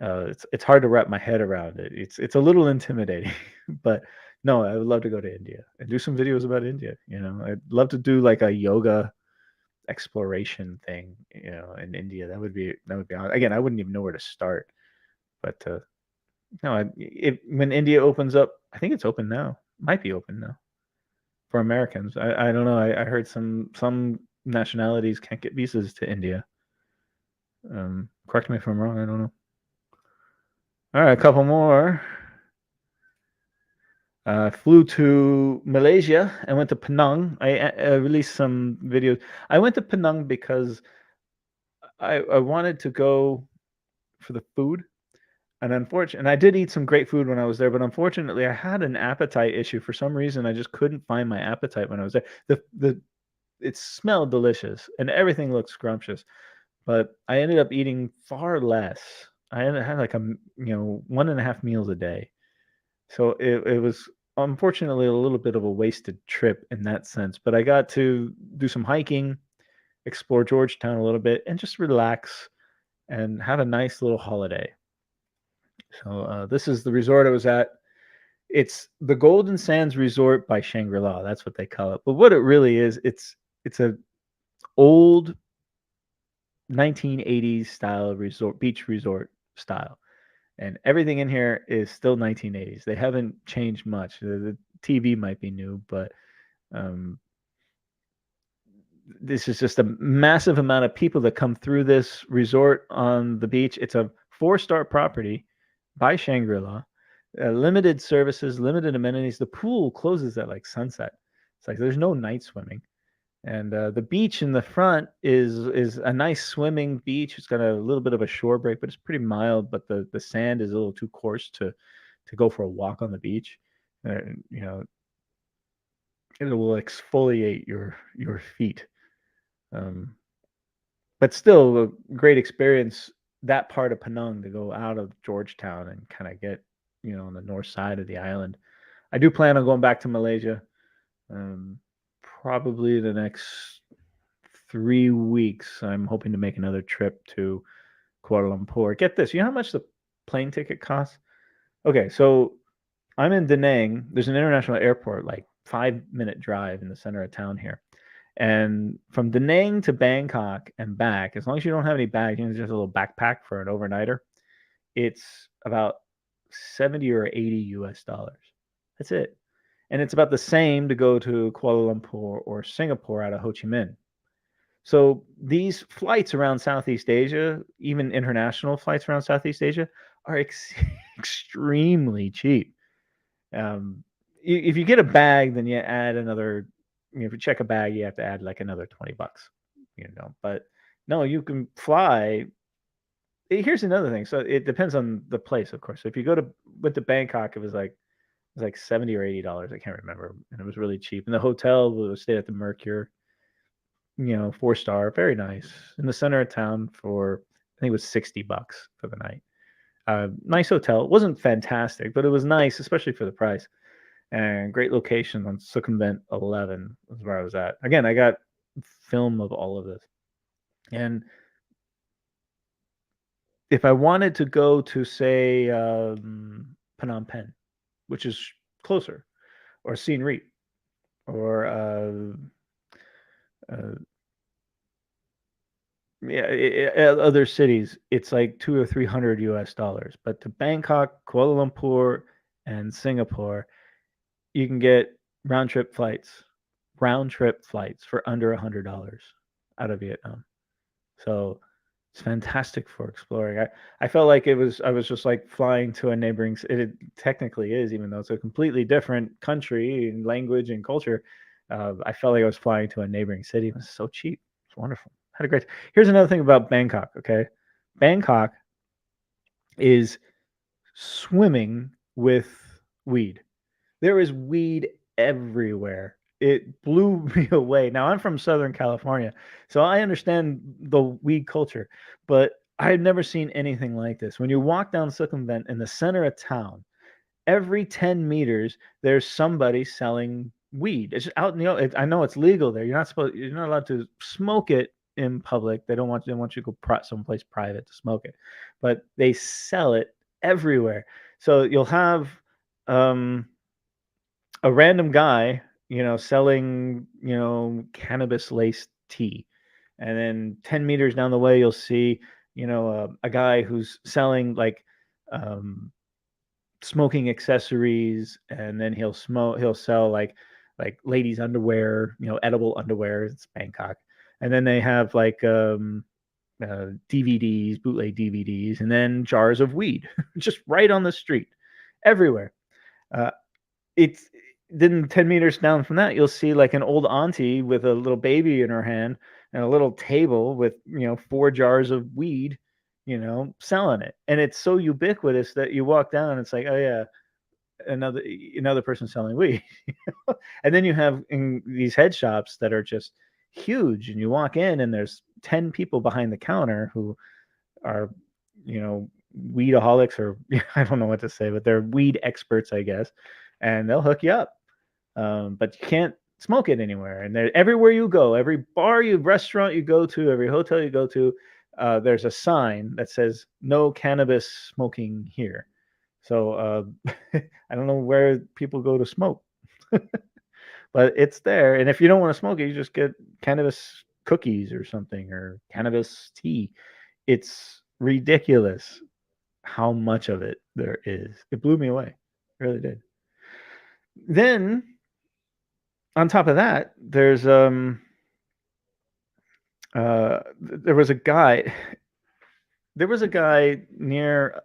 It's hard to wrap my head around it. It's a little intimidating, but no, I would love to go to India and do some videos about India. I'd love to do like a yoga exploration thing, in India. That would be again, I wouldn't even know where to start. But no, when India opens up, I think it's open now. Might be open now for Americans. I don't know. I heard some nationalities can't get visas to India. Correct me if I'm wrong. I don't know. All right, a couple more. Flew to Malaysia and went to Penang. I released some videos. I went to Penang because I wanted to go for the food. And unfortunately, I did eat some great food when I was there, but unfortunately, I had an appetite issue for some reason. I just couldn't find my appetite when I was there. The It smelled delicious and everything looked scrumptious, but I ended up eating far less. Had like you know, 1.5 meals a day. So it was unfortunately a little bit of a wasted trip in that sense. But I got to do some hiking, explore Georgetown a little bit, and just relax and have a nice little holiday. So this is the resort I was at. It's the Golden Sands Resort by Shangri-La. That's what they call it. But what it really is, it's a old 1980s style resort, beach resort style, and everything in here is still 1980s. They haven't changed much. The TV might be new, but um, this is just a massive amount of people that come through this resort on the beach. It's a 4-star property by Shangri-La. Limited services, limited amenities. The pool closes at like sunset. It's like there's no night swimming. And the beach in the front is a nice swimming beach. It's got a little bit of a shore break, but it's pretty mild. But the sand is a little too coarse to go for a walk on the beach. You know, it will exfoliate your feet. Um, but still, a great experience. That part of Penang to go out of Georgetown and kind of get on the north side of the island. I do plan on going back to Malaysia. Um, Probably the next 3 weeks. I'm hoping to make another trip to Kuala Lumpur. Get this, you know how much the plane ticket costs? Okay, so I'm in Da Nang. There's an international airport, like 5-minute drive in the center of town here. And from Da Nang to Bangkok and back, as long as you don't have any bags, just a little backpack for an overnighter, it's about 70 or 80 US dollars. That's it. And it's about the same to go to Kuala Lumpur or Singapore out of Ho Chi Minh. So these flights around Southeast Asia, even international flights around Southeast Asia, are extremely cheap. If you get a bag, then you add another. If you check a bag, you have to add like another $20. But no, you can fly. Here's another thing. So it depends on the place, of course. So if you went to Bangkok, it was like $70 or $80. I can't remember, and it was really cheap. And the hotel was stayed at the Mercure, 4-star, very nice in the center of town for I think it was $60 for the night. Nice hotel. It wasn't fantastic, but it was nice, especially for the price. And great location on Sukhumvit 11 is where I was at. Again, I got film of all of this. And if I wanted to go to, say, Phnom Penh, which is closer, or Siem Reap, or other cities, it's like 200 or 300 US dollars. But to Bangkok, Kuala Lumpur, and Singapore, you can get round trip flights for under $100 out of Vietnam. So it's fantastic for exploring. I felt like I was just like flying to a neighboring. It technically is, even though it's a completely different country and language and culture. I felt like I was flying to a neighboring city. It was so cheap. It's wonderful. Had a great. Here's another thing about Bangkok. Okay, Bangkok is swimming with weed. There is weed everywhere. It blew me away. Now I'm from Southern California, so I understand the weed culture, but I had never seen anything like this. When you walk down Sukhumvit in the center of town, every 10 meters there's somebody selling weed. It's just out in the I know it's legal there. You're not allowed to smoke it in public. They want you to go someplace private to smoke it. But they sell it everywhere. So you'll have um a random guy, selling, cannabis laced tea. And then 10 meters down the way, you'll see, a guy who's selling like um, smoking accessories, and then he'll sell like ladies underwear, edible underwear. It's Bangkok. And then they have like DVDs, bootleg DVDs, and then jars of weed just right on the street everywhere. uh, it's then 10 meters down from that, you'll see like an old auntie with a little baby in her hand and a little table with, 4 jars of weed, selling it. And it's so ubiquitous that you walk down and it's like, oh yeah, another person selling weed. And then you have in these head shops that are just huge, and you walk in and there's 10 people behind the counter who are, weedaholics, or I don't know what to say, but they're weed experts, I guess, and they'll hook you up. But you can't smoke it anywhere. And everywhere you go, every restaurant you go to, every hotel you go to, there's a sign that says "No cannabis smoking here." So I don't know where people go to smoke, but it's there. And if you don't want to smoke it, you just get cannabis cookies or something, or cannabis tea. It's ridiculous how much of it there is. It blew me away. It really did. Then on top of that, there was a guy there was a guy near,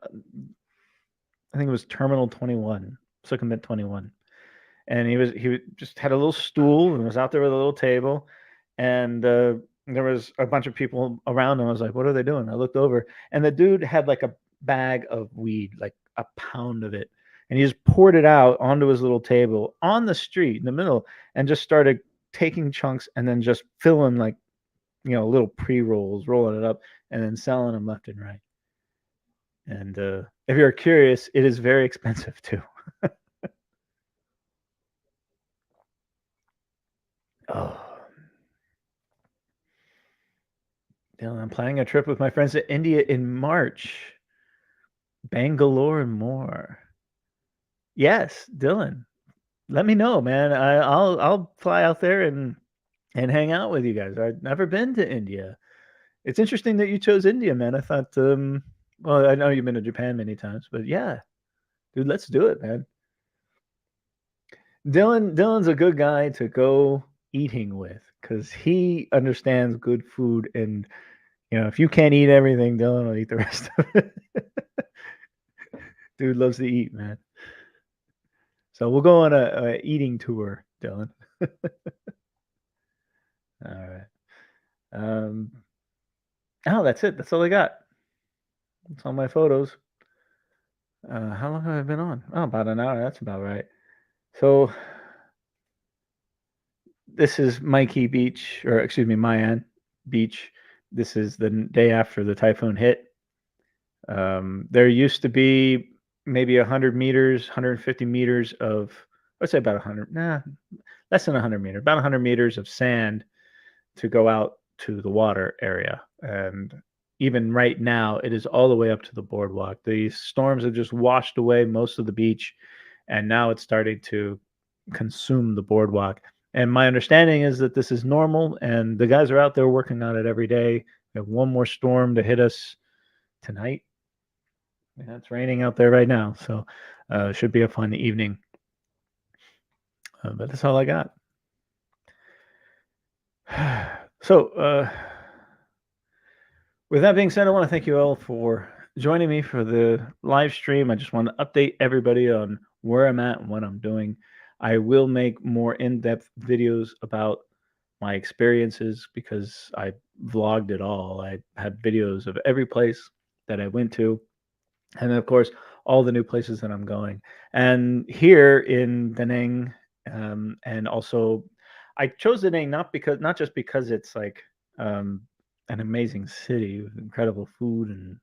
I think it was Terminal 21, Sukhumvit 21. And just had a little stool and was out there with a little table, and there was a bunch of people around him. I was like, what are they doing? I looked over, and the dude had like a bag of weed, like a pound of it, and he just poured it out onto his little table on the street in the middle, and just started taking chunks and then just filling like, little pre-rolls, rolling it up, and then selling them left and right. And if you're curious, it is very expensive too. Oh, Dylan, I'm planning a trip with my friends to India in March. Bangalore and more. Yes, Dylan. Let me know, man. I'll fly out there and hang out with you guys. I've never been to India. It's interesting that you chose India, man. I thought, well, I know you've been to Japan many times, but yeah, dude, let's do it, man. Dylan's a good guy to go eating with because he understands good food. And if you can't eat everything, Dylan will eat the rest of it. Dude loves to eat, man. So we'll go on a eating tour, Dylan. All right. Um, oh, that's it. That's all I got. That's all my photos. How long have I been on? Oh, about an hour. That's about right. So this is Mikey Beach, or excuse me, Mayan Beach. This is the day after the typhoon hit. There used to be maybe 100 meters, 150 meters of, let's say about 100, less than 100 meters, about 100 meters of sand to go out to the water area. And even right now, it is all the way up to the boardwalk. The storms have just washed away most of the beach, and now it's starting to consume the boardwalk. And my understanding is that this is normal, and the guys are out there working on it every day. We have one more storm to hit us tonight. Yeah, it's raining out there right now, so it should be a fun evening. But that's all I got. So, with that being said, I want to thank you all for joining me for the live stream. I just want to update everybody on where I'm at and what I'm doing. I will make more in-depth videos about my experiences because I vlogged it all. I had videos of every place that I went to, and then, of course, all the new places that I'm going. And here in Da Nang, and also I chose Da Nang not just because it's like an amazing city with incredible food and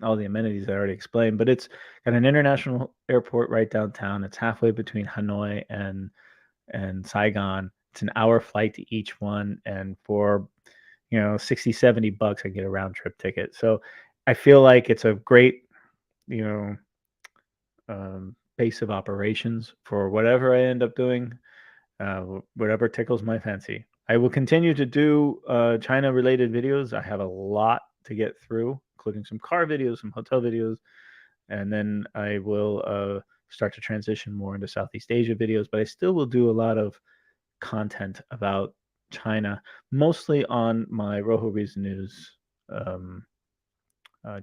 all the amenities I already explained, but it's got an international airport right downtown. It's halfway between Hanoi and Saigon. It's an hour flight to each one, and for 60, $70, I get a round trip ticket. So I feel like it's a great you know base of operations for whatever I end up doing, whatever tickles my fancy. I will continue to do China related videos. I have a lot to get through, including some car videos, some hotel videos, and then I will start to transition more into Southeast Asia videos. But I still will do a lot of content about China, mostly on my Rojo Reason News um,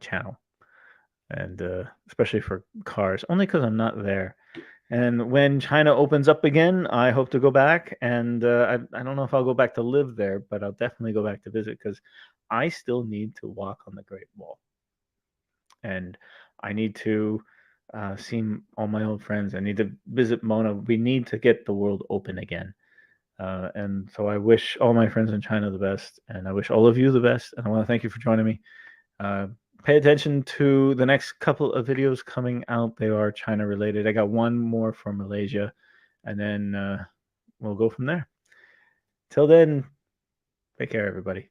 channel, and especially for cars, only because I'm not there. And when China opens up again, I hope to go back. And I don't know if I'll go back to live there, but I'll definitely go back to visit because I still need to walk on the Great Wall. And I need to see all my old friends. I need to visit Mona. We need to get the world open again. And so I wish all my friends in China the best, and I wish all of you the best. And I want to thank you for joining me. Uh, Pay attention to the next couple of videos coming out. They are China related. I got one more for Malaysia, and then we'll go from there. Till then, take care, everybody.